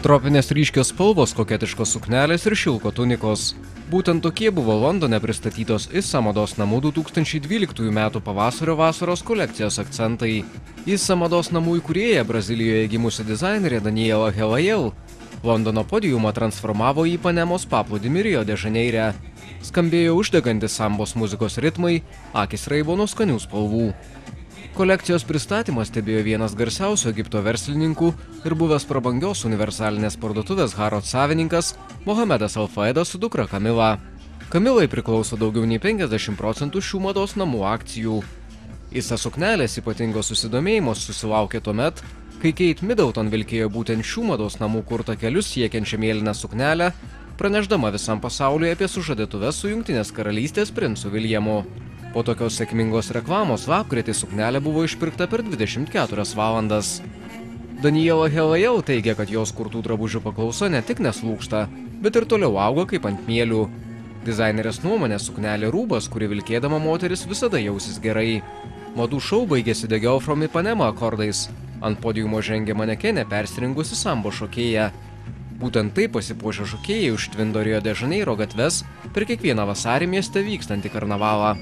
Tropinės ryškios spalvos, koketiškos suknelės ir šilko tunikos. Būtent tokie buvo Londone pristatytos Issa mados namų 2012 metų pavasario-vasaros kolekcijos akcentai. Issa mados namų įkūrėja Brazilijoje gimusi dizainerė Daniela Helajel Londono podiumą transformavo į Ipanemos paplūdimį Rio de Žaneire. Skambėjo uždegantis sambos muzikos ritmai, akys raibo nuo skanių spalvų. Kolekcijos pristatymą stebėjo vienas garsiausių Egipto verslininkų ir buvęs prabangios universalinės parduotuvės Harrods savininkas Mohamedas Al-Faedas su dukra Kamila. Kamilai priklauso daugiau nei 50% šių mados namų akcijų. Issa suknelės ypatingo susidomėjimo susilaukė tuomet, kai Kate Middleton vilkėjo būtent šių mados namų kurtą kelius siekiančią mėlyną suknelę, pranešdama visam pasauliui apie sužadėtuves su Jungtinės karalystės princu Williamu. Po tokios sėkmingos reklamos lapkritį suknelė buvo išpirkta per 24 valandas. Daniela Helajel teigia, kad jos kurtų drabužių paklausa ne tik neslūgsta, bet ir toliau auga kaip ant mielių. Dizainerės nuomonė suknelė rūbas, kuri vilkėdama moteris visada jausis gerai. Madų šou baigėsi The Girl from Ipanema akordais. Ant podiumo žengė manekenė persirengusi sambo šokėja. Būtent taip pasipuošę šokėjai užtvindo Rio de Žaneiro gatves per kiekvieną vasarį mieste vykstantį karnavalą.